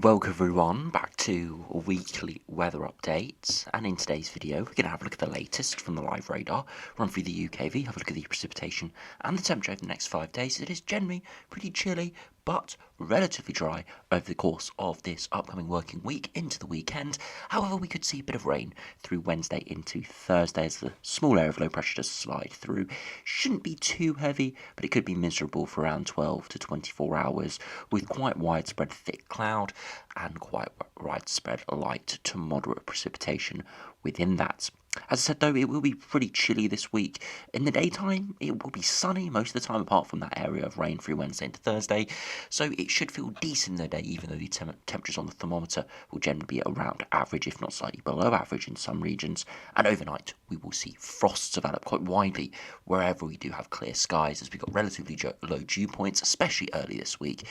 Welcome everyone back to a weekly weather update, and in today's video we're going to have a look at the latest from the live radar, run through the UKV, have a look at the precipitation and the temperature over the next 5 days. It is generally pretty chilly but relatively dry over the course of this upcoming working week into the weekend. However, we could see a bit of rain through Wednesday into Thursday as the small area of low pressure does slide through. Shouldn't be too heavy, but it could be miserable for around 12 to 24 hours with quite widespread thick cloud and quite widespread light to moderate precipitation within that. As I said though, it will be pretty chilly this week. In the daytime, it will be sunny most of the time apart from that area of rain through Wednesday into Thursday. So it should feel decent in the day, even though the temperatures on the thermometer will generally be around average, if not slightly below average in some regions. And overnight, we will see frosts develop quite widely wherever we do have clear skies, as we've got relatively low dew points, especially early this week,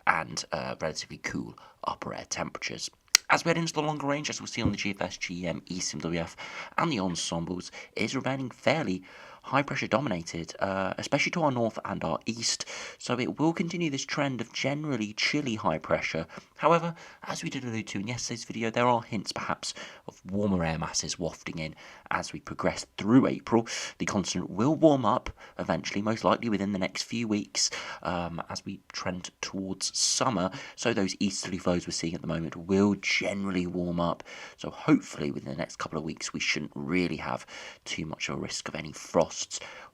and relatively cool upper air temperatures. As we head into the longer range, as we'll see on the GFS, GEM, ECMWF and the ensembles, it is remaining fairly high pressure dominated, especially to our north and our east, so it will continue this trend of generally chilly high pressure. However, as we did allude to in yesterday's video, there are hints perhaps of warmer air masses wafting in as we progress through April. The continent will warm up eventually, most likely within the next few weeks, as we trend towards summer, so those easterly flows we're seeing at the moment will generally warm up, so hopefully within the next couple of weeks we shouldn't really have too much of a risk of any frosts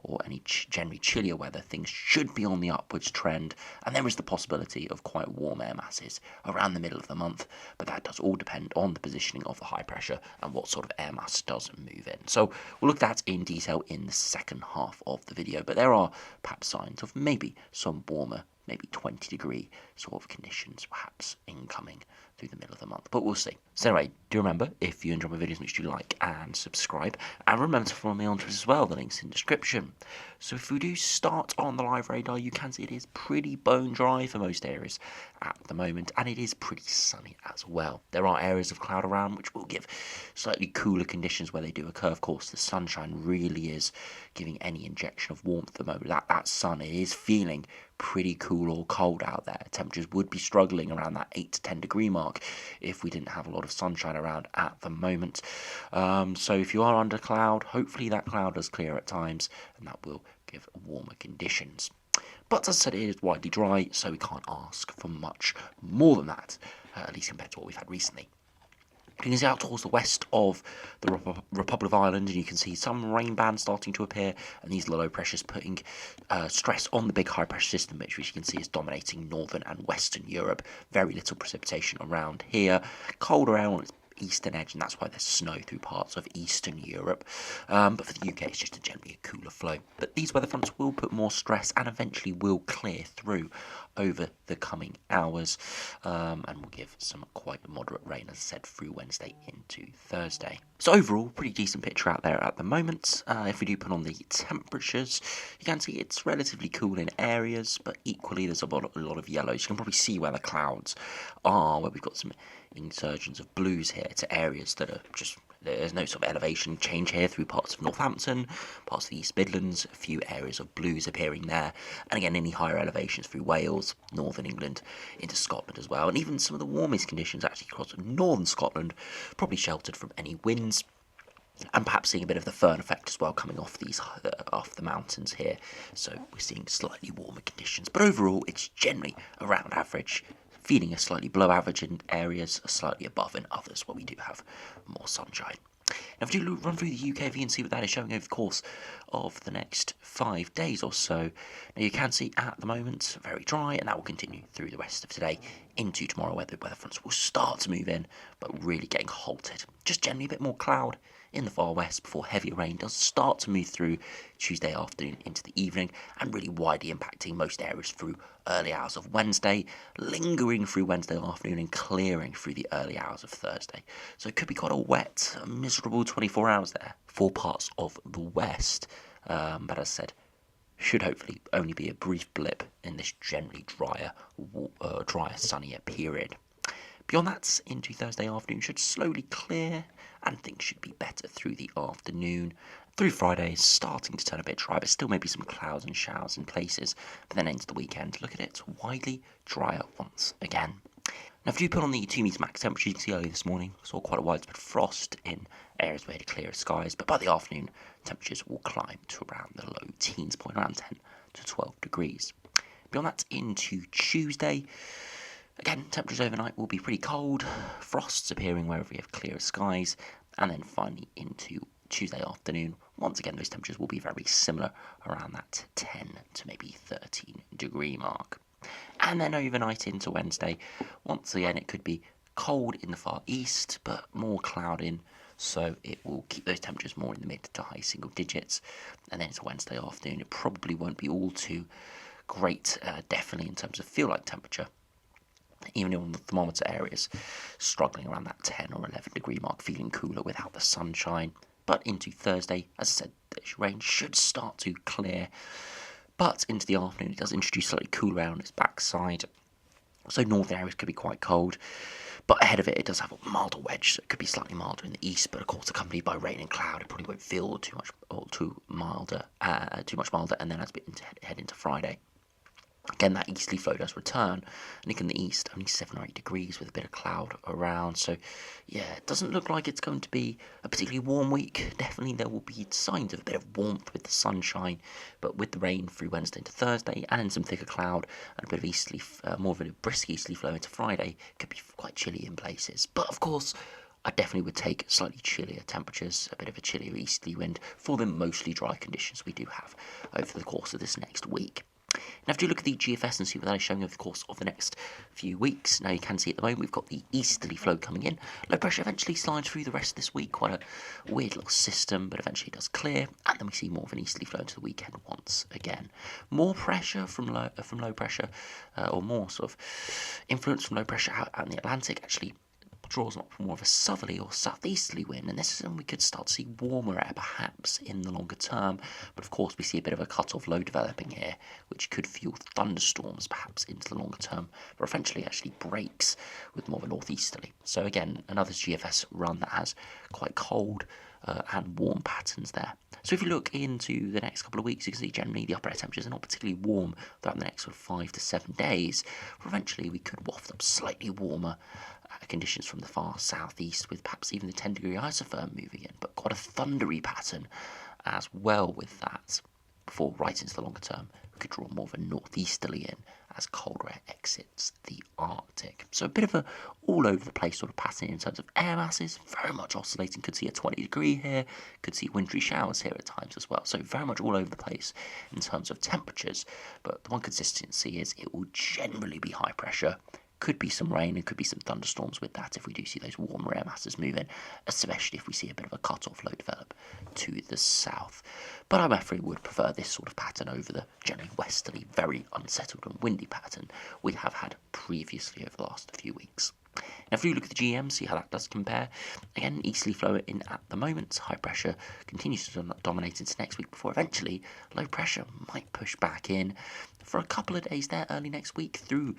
or any generally chillier weather. Things should be on the upwards trend, and there is the possibility of quite warm air masses around the middle of the month, but that does all depend on the positioning of the high pressure and what sort of air mass does move in. So we'll look at that in detail in the second half of the video, but there are perhaps signs of maybe some warmer, maybe 20-degree sort of conditions perhaps incoming through the middle of the month, but we'll see. So anyway, do remember, if you enjoy my videos, make sure you like and subscribe, and remember to follow me on Twitter as well, the link's in the description. So if we do start on the live radar, you can see it is pretty bone dry for most areas at the moment, and it is pretty sunny as well. There are areas of cloud around which will give slightly cooler conditions where they do occur. Of course, the sunshine really is giving any injection of warmth at the moment. That sun, it is feeling pretty cool or cold out there. Temperatures would be struggling around that 8 to 10 degree mark if we didn't have a lot of sunshine around at the moment. So if you are under cloud, hopefully that cloud does clear at times, and that will give warmer conditions. But as I said, it is widely dry, so we can't ask for much more than that, at least compared to what we've had recently. You can see out towards the west of the Republic of Ireland, and you can see some rain bands starting to appear, and these low pressures putting stress on the big high pressure system, which you can see is dominating northern and western Europe. Very little precipitation around here. Colder air on its eastern edge, and that's why there's snow through parts of eastern Europe, but for the UK it's just generally a cooler flow. But these weather fronts will put more stress and eventually will clear through over the coming hours, and will give some quite moderate rain, as I said, through Wednesday into Thursday. So overall, pretty decent picture out there at the moment. If we do put on the temperatures, you can see it's relatively cool in areas, but equally there's a lot of yellows. You can probably see where the clouds are, where we've got some insurgence of blues here to areas that are just, there's no sort of elevation change here through parts of Northampton, parts of the East Midlands, a few areas of blues appearing there, and again any higher elevations through Wales, northern England, into Scotland as well, and even some of the warmest conditions actually across northern Scotland, probably sheltered from any winds, and perhaps seeing a bit of the Fern effect as well coming off off the mountains here, so we're seeing slightly warmer conditions, but overall it's generally around average. Feeling a slightly below average in areas, slightly above in others where we do have more sunshine. Now if we do run through the UKV and see what that is showing over the course of the next 5 days or so, now you can see at the moment very dry, and that will continue through the rest of today into tomorrow, where the weather fronts will start to move in, but really getting halted. Just generally a bit more cloud in the far west before heavier rain does start to move through Tuesday afternoon into the evening, and really widely impacting most areas through early hours of Wednesday, lingering through Wednesday afternoon and clearing through the early hours of Thursday. So it could be quite a wet, miserable 24 hours there for parts of the west, but as I said, should hopefully only be a brief blip in this generally drier, sunnier period. Beyond that, into Thursday afternoon should slowly clear, and things should be better through the afternoon. Through Friday, starting to turn a bit dry, but still maybe some clouds and showers in places. But then into the weekend, look at it, widely drier once again. Now, if you put on the 2 metre max temperature, you can see early this morning, saw quite a widespread frost in areas where it had clearer skies, but by the afternoon, temperatures will climb to around the low teens point, around 10 to 12 degrees. Beyond that, into Tuesday, again, temperatures overnight will be pretty cold, frosts appearing wherever we have clearer skies, and then finally into Tuesday afternoon, once again, those temperatures will be very similar, around that 10 to maybe 13 degree mark. And then overnight into Wednesday, once again, it could be cold in the far east, but more clouding, so it will keep those temperatures more in the mid to high single digits. And then it's Wednesday afternoon, it probably won't be all too great, definitely in terms of feel-like temperature. Even in the thermometer areas, struggling around that 10 or 11 degree mark, feeling cooler without the sunshine. But into Thursday, as I said, the rain should start to clear. But into the afternoon, it does introduce slightly cooler air on its backside. So northern areas could be quite cold. But ahead of it, it does have a milder wedge, so it could be slightly milder in the east, but of course accompanied by rain and cloud. It probably won't feel too much milder, and then as we head into Friday. Again, that easterly flow does return, and in the east, only 7 or 8 degrees with a bit of cloud around. So, yeah, it doesn't look like it's going to be a particularly warm week. Definitely there will be signs of a bit of warmth with the sunshine, but with the rain through Wednesday into Thursday, and some thicker cloud, and a bit of easterly, more of a brisk easterly flow into Friday, it could be quite chilly in places. But, of course, I definitely would take slightly chillier temperatures, a bit of a chillier easterly wind for the mostly dry conditions we do have over the course of this next week. Now, if you look at the GFS and see what that is showing over the course of the next few weeks, now you can see at the moment we've got the easterly flow coming in. Low pressure eventually slides through the rest of this week, quite a weird little system, but eventually it does clear, and then we see more of an easterly flow into the weekend once again. More pressure from low pressure, or more sort of influence from low pressure out in the Atlantic, actually draws up more of a southerly or southeasterly wind, and this is when we could start to see warmer air perhaps in the longer term. But of course we see a bit of a cut-off low developing here, which could fuel thunderstorms perhaps into the longer term, but eventually actually breaks with more of a northeasterly. So again, another GFS run that has quite cold and warm patterns there. So if you look into the next couple of weeks, you can see generally the upper air temperatures are not particularly warm throughout the next sort of 5 to 7 days, but eventually we could waft up slightly warmer conditions from the far southeast, with perhaps even the 10 degree isotherm moving in, but quite a thundery pattern as well with that. Before right into the longer term, we could draw more of a northeasterly in as colder air exits the Arctic. So a bit of a all over the place sort of pattern in terms of air masses, very much oscillating. Could see a 20 degree here, could see wintry showers here at times as well. So very much all over the place in terms of temperatures, but the one consistency is it will generally be high pressure. Could be some rain and could be some thunderstorms with that if we do see those warmer air masses move in, especially if we see a bit of a cut-off low develop to the south. But I definitely would prefer this sort of pattern over the generally westerly, very unsettled and windy pattern we have had previously over the last few weeks. Now, if you look at the GM, see how that does compare. Again, easterly flow in at the moment. High pressure continues to dominate into next week before eventually low pressure might push back in for a couple of days there early next week through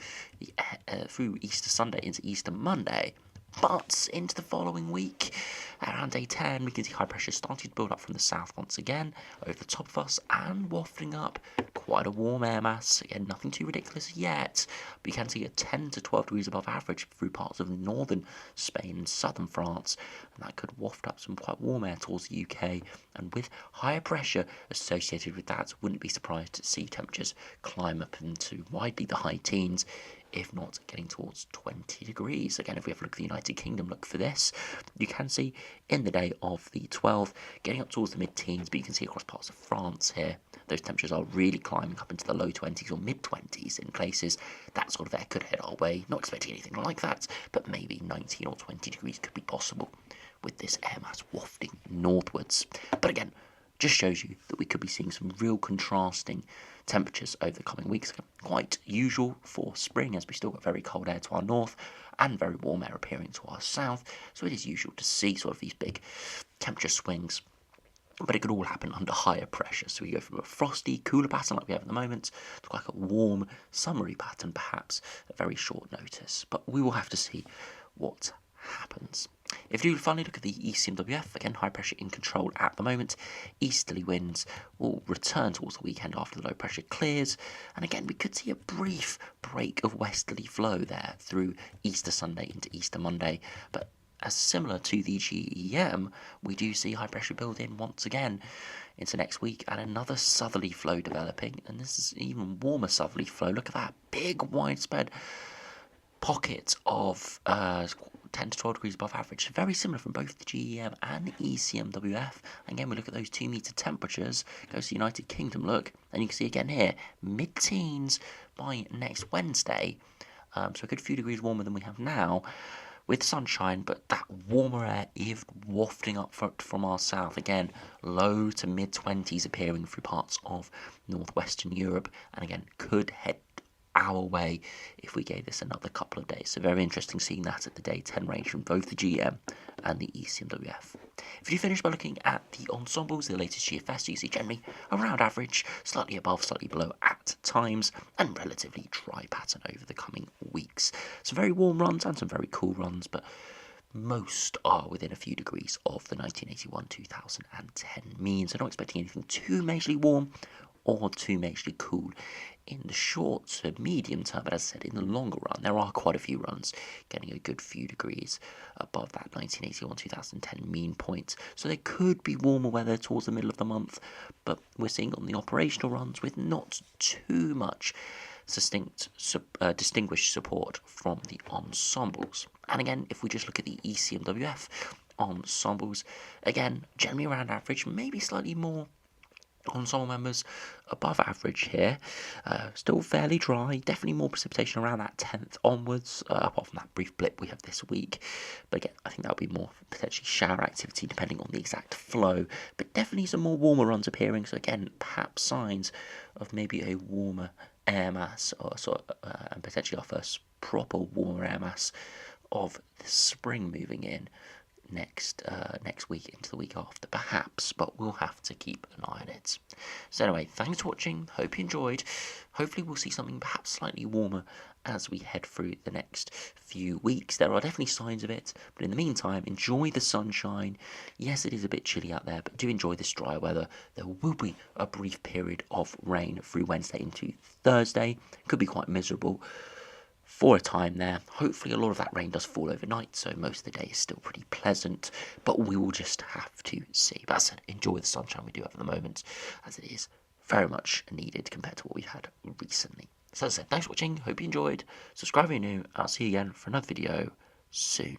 Easter Sunday into Easter Monday. But into the following week, around day 10, we can see high pressure starting to build up from the south once again, over the top of us, and wafting up quite a warm air mass. Again, nothing too ridiculous yet, but you can see a 10 to 12 degrees above average through parts of northern Spain and southern France, and that could waft up some quite warm air towards the UK, and with higher pressure associated with that, wouldn't be surprised to see temperatures climb up into widely the high teens, if not getting towards 20 degrees. Again, if we have a look at the United Kingdom, look for this, you can see in the day of the 12th, getting up towards the mid-teens, but you can see across parts of France here, those temperatures are really climbing up into the low 20s or mid-20s in places. That sort of air could head our way, not expecting anything like that, but maybe 19 or 20 degrees could be possible with this air mass wafting northwards. But again, just shows you that we could be seeing some real contrasting temperatures over the coming weeks. Quite usual for spring, as we still got very cold air to our north and very warm air appearing to our south, so it is usual to see sort of these big temperature swings, but it could all happen under higher pressure. So we go from a frosty, cooler pattern like we have at the moment to like a warm, summery pattern perhaps at very short notice, but we will have to see what happens. If you do finally look at the ECMWF, again, high pressure in control at the moment. Easterly winds will return towards the weekend after the low pressure clears. And again, we could see a brief break of westerly flow there through Easter Sunday into Easter Monday. But as similar to the GEM, we do see high pressure build in once again into next week, and another southerly flow developing, and this is even warmer southerly flow. Look at that big widespread pocket of 10 to 12 degrees above average, very similar from both the GEM and the ECMWF. Again, we look at those 2-meter temperatures, goes to the United Kingdom, look, and you can see again here, mid-teens by next Wednesday, so a good few degrees warmer than we have now, with sunshine, but that warmer air is wafting up from our south. Again, low to mid-20s appearing through parts of northwestern Europe, and again, could head our way if we gave this another couple of days. So very interesting seeing that at the day 10 range from both the GM and the ECMWF. If you finish by looking at the ensembles, the latest GFS, you see generally around average, slightly above, slightly below at times, and relatively dry pattern over the coming weeks. Some very warm runs and some very cool runs, but most are within a few degrees of the 1981-2010 mean, so not expecting anything too majorly warm or too majorly cool in the short to medium term. But as I said, in the longer run, there are quite a few runs getting a good few degrees above that 1981-2010 mean point. So there could be warmer weather towards the middle of the month, but we're seeing on the operational runs with not too much distinguished support from the ensembles. And again, if we just look at the ECMWF ensembles, again, generally around average, maybe slightly more ensemble members above average here. Still fairly dry, definitely more precipitation around that 10th onwards, apart from that brief blip we have this week. But again, I think that'll be more potentially shower activity depending on the exact flow, but definitely some more warmer runs appearing. So again, perhaps signs of maybe a warmer air mass, and potentially our first proper warmer air mass of the spring moving in next week into the week after, perhaps, but we'll have to keep an eye on it. So anyway, thanks for watching, hope you enjoyed. Hopefully we'll see something perhaps slightly warmer as we head through the next few weeks. There are definitely signs of it, but in the meantime, enjoy the sunshine. Yes, it is a bit chilly out there, but do enjoy this dry weather. There will be a brief period of rain through Wednesday into Thursday. Could be quite miserable for a time there. Hopefully a lot of that rain does fall overnight, so most of the day is still pretty pleasant, but we will just have to see. But as I said, enjoy the sunshine we do have at the moment, as it is very much needed compared to what we've had recently. So as I said, thanks for watching, hope you enjoyed. Subscribe if you're new, I'll see you again for another video soon.